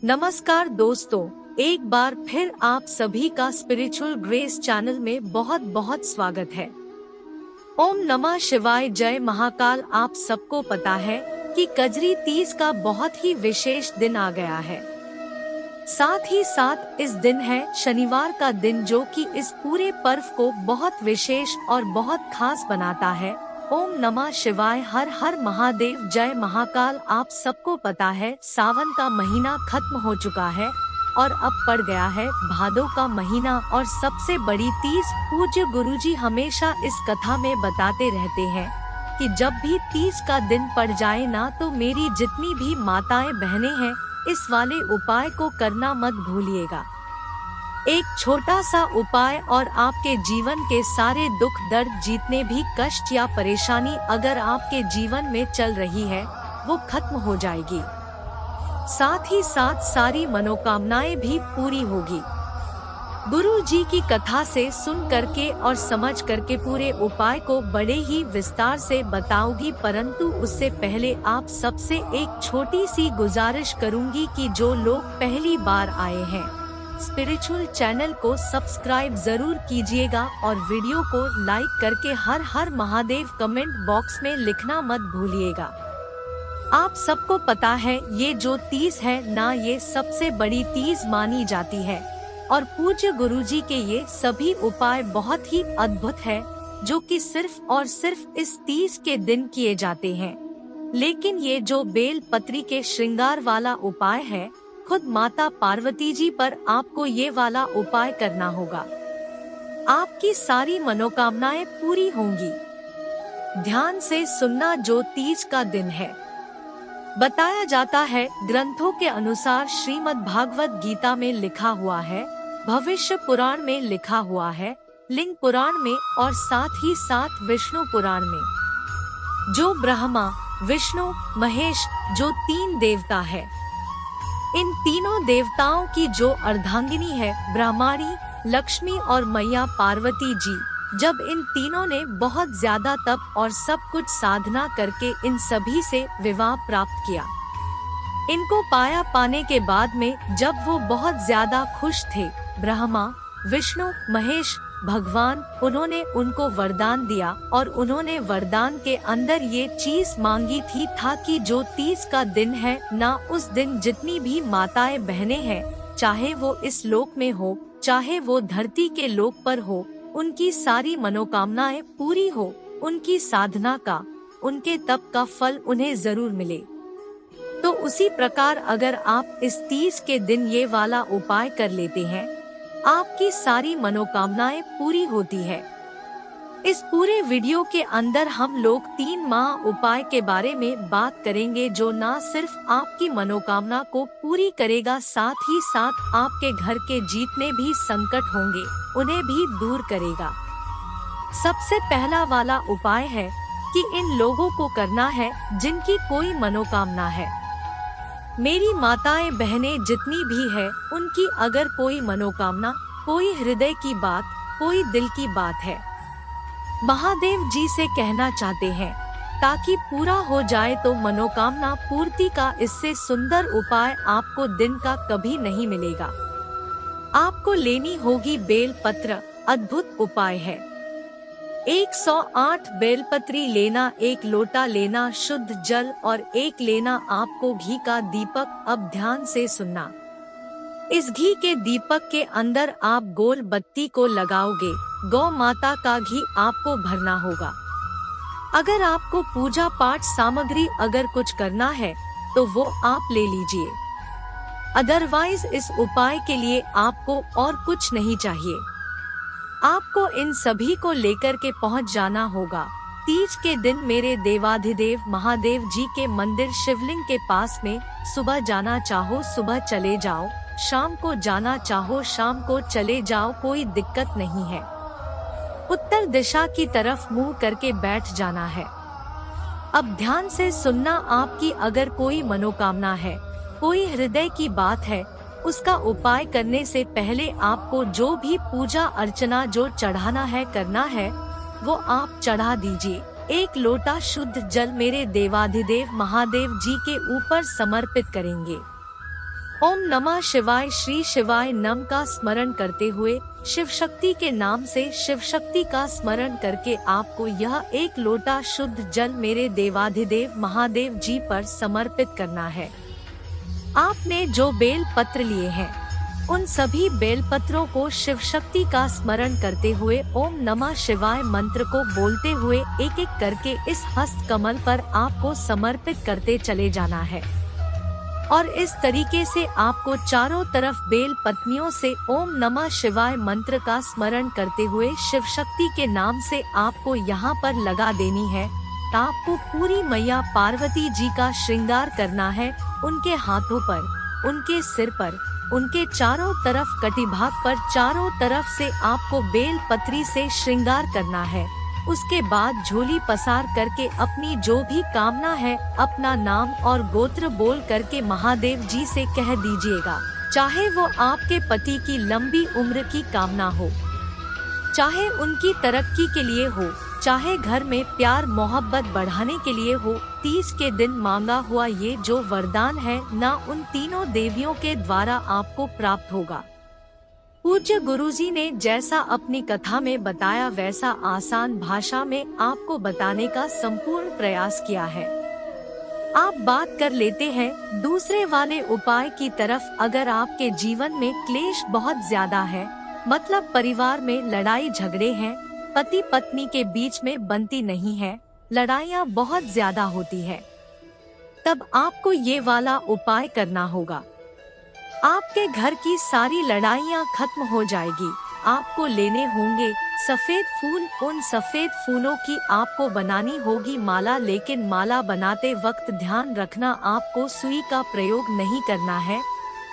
नमस्कार दोस्तों, एक बार फिर आप सभी का स्पिरिचुअल ग्रेस चैनल में बहुत बहुत स्वागत है। ओम नमः शिवाय, जय महाकाल। आप सबको पता है कि कजरी तीज का बहुत ही विशेष दिन आ गया है। साथ ही साथ इस दिन है शनिवार का दिन, जो कि इस पूरे पर्व को बहुत विशेष और बहुत खास बनाता है। ओम नमः शिवाय, हर हर महादेव, जय महाकाल। आप सबको पता है सावन का महीना खत्म हो चुका है और अब पड़ गया है भादों का महीना और सबसे बड़ी तीज। पूज्य गुरुजी हमेशा इस कथा में बताते रहते हैं कि जब भी तीज का दिन पड़ जाए ना, तो मेरी जितनी भी माताएं बहनें हैं, इस वाले उपाय को करना मत भूलिएगा। एक छोटा सा उपाय और आपके जीवन के सारे दुख दर्द, जितने भी कष्ट या परेशानी अगर आपके जीवन में चल रही है, वो खत्म हो जाएगी। साथ ही साथ सारी मनोकामनाएं भी पूरी होगी। गुरु जी की कथा से सुन करके और समझ करके पूरे उपाय को बड़े ही विस्तार से बताऊंगी, परंतु उससे पहले आप सबसे एक छोटी सी गुजारिश करूंगी कि जो लोग पहली बार आए हैं, स्पिरिचुअल चैनल को सब्सक्राइब जरूर कीजिएगा और वीडियो को लाइक करके हर हर महादेव कमेंट बॉक्स में लिखना मत भूलिएगा। आप सबको पता है ये जो तीज है ना, ये सबसे बड़ी तीज मानी जाती है और पूज्य गुरुजी के ये सभी उपाय बहुत ही अद्भुत है, जो कि सिर्फ और सिर्फ इस तीज के दिन किए जाते हैं। लेकिन ये जो बेल पत्री के श्रृंगार वाला उपाय है, खुद माता पार्वती जी पर आपको ये वाला उपाय करना होगा। आपकी सारी मनोकामनाएं पूरी होंगी। ध्यान से सुनना। जो तीज का दिन है, बताया जाता है ग्रंथों के अनुसार, श्रीमद् भागवत गीता में लिखा हुआ है, भविष्य पुराण में लिखा हुआ है, लिंग पुराण में और साथ ही साथ विष्णु पुराण में, जो ब्रह्मा, विष्णु, महेश, जो 3 देवता है, इन तीनों देवताओं की जो अर्धांगिनी है ब्रह्माणी, लक्ष्मी और मैया पार्वती जी, जब इन तीनों ने बहुत ज्यादा तप और सब कुछ साधना करके इन सभी से विवाह प्राप्त किया, इनको पाया पाने के बाद में जब वो बहुत ज्यादा खुश थे, ब्रह्मा, विष्णु, महेश, भगवान, उन्होंने उनको वरदान दिया और उन्होंने वरदान के अंदर ये चीज मांगी थी कि जो तीज का दिन है ना, उस दिन जितनी भी माताएं बहनें हैं, चाहे वो इस लोक में हो चाहे वो धरती के लोक पर हो, उनकी सारी मनोकामनाएं पूरी हो, उनकी साधना का, उनके तप का फल उन्हें जरूर मिले। तो उसी प्रकार अगर आप इस तीज के दिन ये वाला उपाय कर लेते हैं, आपकी सारी मनोकामनाएं पूरी होती है। इस पूरे वीडियो के अंदर हम लोग 3 महा उपाय के बारे में बात करेंगे, जो ना सिर्फ आपकी मनोकामना को पूरी करेगा, साथ ही साथ आपके घर के जितने भी संकट होंगे उन्हें भी दूर करेगा। सबसे पहला वाला उपाय है कि इन लोगों को करना है जिनकी कोई मनोकामना है। मेरी माताएं बहनें जितनी भी है, उनकी अगर कोई मनोकामना, कोई हृदय की बात, कोई दिल की बात है, महादेव जी से कहना चाहते हैं ताकि पूरा हो जाए, तो मनोकामना पूर्ति का इससे सुंदर उपाय आपको दिन का कभी नहीं मिलेगा। आपको लेनी होगी बेल पत्र। अद्भुत उपाय है। 108 बेलपत्री लेना, 1 लोटा लेना शुद्ध जल और 1 लेना आपको घी का दीपक। अब ध्यान से सुनना। इस घी के दीपक के अंदर आप गोल बत्ती को लगाओगे। गौ माता का घी आपको भरना होगा। अगर आपको पूजा पाठ सामग्री अगर कुछ करना है तो वो आप ले लीजिए, अदरवाइज इस उपाय के लिए आपको और कुछ नहीं चाहिए। आपको इन सभी को लेकर के पहुंच जाना होगा। तीज के दिन मेरे देवाधिदेव महादेव जी के मंदिर शिवलिंग के पास में। सुबह जाना चाहो सुबह चले जाओ, शाम को जाना चाहो शाम को चले जाओ, कोई दिक्कत नहीं है। उत्तर दिशा की तरफ मुंह करके बैठ जाना है। अब ध्यान से सुनना। आपकी अगर कोई मनोकामना है, कोई हृदय की बात है, उसका उपाय करने से पहले आपको जो भी पूजा अर्चना जो चढ़ाना है, करना है, वो आप चढ़ा दीजिए। 1 लोटा शुद्ध जल मेरे देवाधिदेव महादेव जी के ऊपर समर्पित करेंगे। ओम नमः शिवाय श्री शिवाय नम का स्मरण करते हुए शिव शक्ति के नाम से शिव शक्ति का स्मरण करके आपको यह एक लोटा शुद्ध जल मेरे देवाधिदेव महादेव जी पर समर्पित करना है। आपने जो बेल पत्र लिए हैं उन सभी बेल पत्रों को शिव शक्ति का स्मरण करते हुए ओम नमः शिवाय मंत्र को बोलते हुए एक एक करके इस हस्त कमल पर आपको समर्पित करते चले जाना है। और इस तरीके से आपको चारों तरफ बेल पत्नियों से ओम नमः शिवाय मंत्र का स्मरण करते हुए शिव शक्ति के नाम से आपको यहाँ पर लगा देनी है। आपको पूरी मैया पार्वती जी का श्रृंगार करना है, उनके हाथों पर, उनके सिर पर, उनके चारों तरफ कटिभाग पर चारों तरफ से आपको बेल पत्री से श्रृंगार करना है। उसके बाद झोली पसार करके अपनी जो भी कामना है अपना नाम और गोत्र बोल करके महादेव जी से कह दीजिएगा। चाहे वो आपके पति की लंबी उम्र की कामना हो, चाहे उनकी तरक्की के लिए हो, चाहे घर में प्यार मोहब्बत बढ़ाने के लिए हो, 30 के दिन मांगा हुआ ये जो वरदान है ना उन तीनों देवियों के द्वारा आपको प्राप्त होगा। पूज्य गुरुजी ने जैसा अपनी कथा में बताया वैसा आसान भाषा में आपको बताने का संपूर्ण प्रयास किया है। आप बात कर लेते हैं दूसरे वाले उपाय की तरफ। अगर आपके जीवन में क्लेश बहुत ज्यादा है, मतलब परिवार में लड़ाई झगड़े हैं, पति पत्नी के बीच में बनती नहीं है, लड़ाइयाँ बहुत ज्यादा होती है, तब आपको ये वाला उपाय करना होगा। आपके घर की सारी लड़ाइयाँ खत्म हो जाएगी। आपको लेने होंगे सफेद फूल। उन सफेद फूलों की आपको बनानी होगी माला, लेकिन माला बनाते वक्त ध्यान रखना आपको सुई का प्रयोग नहीं करना है।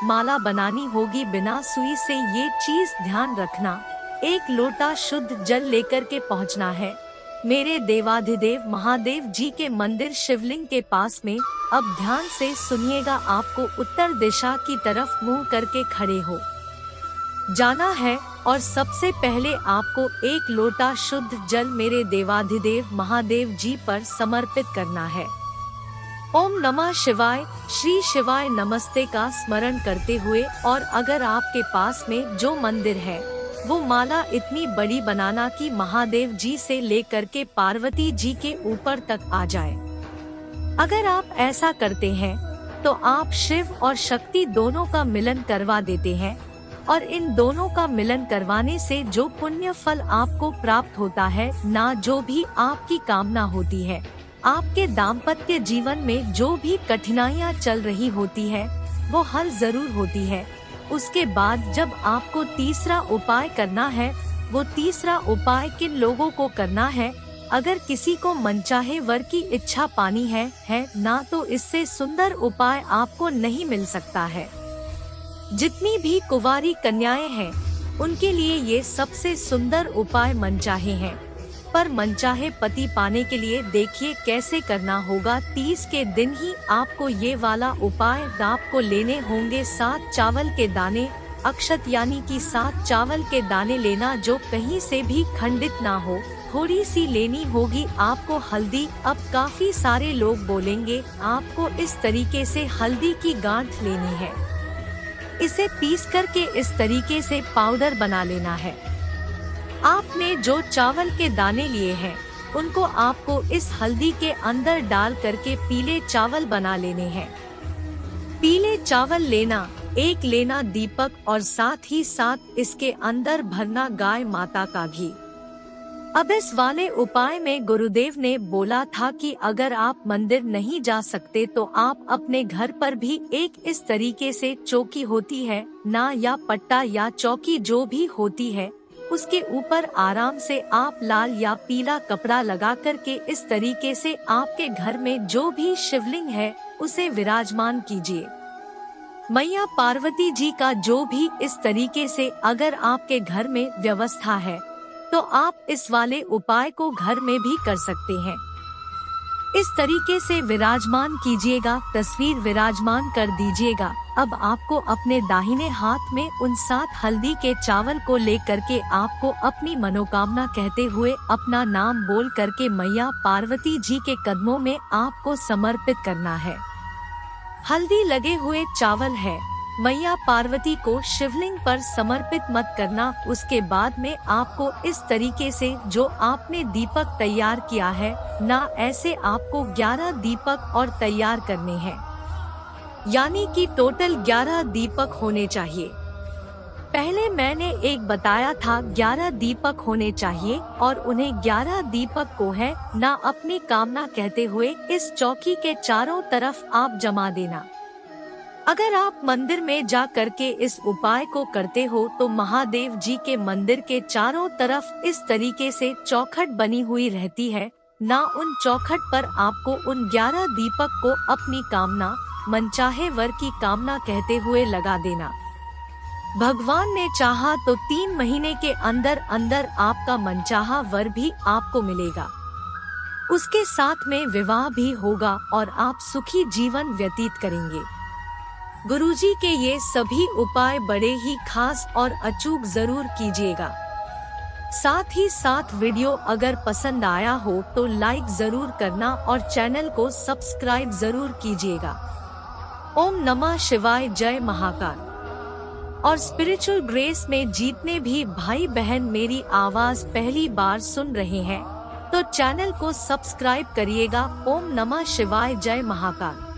माला बनानी होगी बिना सुई से, ये चीज ध्यान रखना। एक लोटा शुद्ध जल लेकर के पहुंचना है मेरे देवाधिदेव महादेव जी के मंदिर शिवलिंग के पास में। अब ध्यान से सुनिएगा, आपको उत्तर दिशा की तरफ मुंह करके खड़े हो जाना है और सबसे पहले आपको एक लोटा शुद्ध जल मेरे देवाधिदेव महादेव जी पर समर्पित करना है। ओम नमः शिवाय श्री शिवाय नमस्ते का स्मरण करते हुए, और अगर आपके पास में जो मंदिर है वो माला इतनी बड़ी बनाना कि महादेव जी से लेकर के पार्वती जी के ऊपर तक आ जाए। अगर आप ऐसा करते हैं तो आप शिव और शक्ति दोनों का मिलन करवा देते हैं, और इन दोनों का मिलन करवाने से जो पुण्य फल आपको प्राप्त होता है, ना जो भी आपकी कामना होती है, आपके दाम्पत्य जीवन में जो भी कठिनाइयाँ चल रही होती है वो हल जरूर होती है। उसके बाद जब आपको तीसरा उपाय करना है, वो तीसरा उपाय किन लोगों को करना है? अगर किसी को मनचाहे वर की इच्छा पानी है ना, तो इससे सुंदर उपाय आपको नहीं मिल सकता है। जितनी भी कुंवारी कन्याएं हैं उनके लिए ये सबसे सुंदर उपाय मनचाहे हैं। पर मनचाहे पति पाने के लिए देखिए कैसे करना होगा। 30 के दिन ही आपको ये वाला उपाय आपको लेने होंगे 7 चावल के दाने, अक्षत यानी कि 7 चावल के दाने लेना जो कहीं से भी खंडित ना हो। थोड़ी सी लेनी होगी आपको हल्दी। अब काफी सारे लोग बोलेंगे आपको इस तरीके से हल्दी की गांठ लेनी है, इसे पीस करके इस तरीके से पाउडर बना लेना है। आपने जो चावल के दाने लिए हैं उनको आपको इस हल्दी के अंदर डाल करके पीले चावल बना लेने हैं। पीले चावल लेना, एक लेना दीपक, और साथ ही साथ इसके अंदर भरना गाय माता का घी। अब इस वाले उपाय में गुरुदेव ने बोला था कि अगर आप मंदिर नहीं जा सकते तो आप अपने घर पर भी एक इस तरीके से चौकी होती है ना, या पट्टा या चौकी जो भी होती है, उसके ऊपर आराम से आप लाल या पीला कपड़ा लगा करके इस तरीके से आपके घर में जो भी शिवलिंग है उसे विराजमान कीजिए। मैया पार्वती जी का जो भी इस तरीके से अगर आपके घर में व्यवस्था है तो आप इस वाले उपाय को घर में भी कर सकते हैं। इस तरीके से विराजमान कीजिएगा, तस्वीर विराजमान कर दीजिएगा। अब आपको अपने दाहिने हाथ में उन 7 हल्दी के चावल को लेकर के आपको अपनी मनोकामना कहते हुए अपना नाम बोल करके मैया पार्वती जी के कदमों में आपको समर्पित करना है। हल्दी लगे हुए चावल है मैया पार्वती को शिवलिंग पर समर्पित मत करना। उसके बाद में आपको इस तरीके से जो आपने दीपक तैयार किया है ना, ऐसे आपको 11 दीपक और तैयार करने हैं, यानी कि टोटल 11 दीपक होने चाहिए। पहले मैंने एक बताया था 11 दीपक होने चाहिए और उन्हें 11 दीपक को है ना अपनी कामना कहते हुए इस चौकी के चारों तरफ आप जमा देना। अगर आप मंदिर में जा करके इस उपाय को करते हो तो महादेव जी के मंदिर के चारों तरफ इस तरीके से चौखट बनी हुई रहती है ना, उन चौखट पर आपको उन 11 दीपक को अपनी कामना, मनचाहे वर की कामना कहते हुए लगा देना। भगवान ने चाहा तो 3 महीने के अंदर अंदर आपका मनचाहा वर भी आपको मिलेगा। उसके साथ में विवाह भी होगा और आप सुखी जीवन व्यतीत करेंगे। गुरुजी के ये सभी उपाय बड़े ही खास और अचूक जरूर कीजिएगा। साथ ही साथ वीडियो अगर पसंद आया हो तो लाइक जरूर करना और चैनल को सब्सक्राइब जरूर कीजिएगा। ओम नमः शिवाय, जय महाकाल। और स्पिरिचुअल ग्रेस में जितने भी भाई बहन मेरी आवाज पहली बार सुन रहे हैं तो चैनल को सब्सक्राइब करिएगा। ओम नमः शिवाय, जय महाकाल।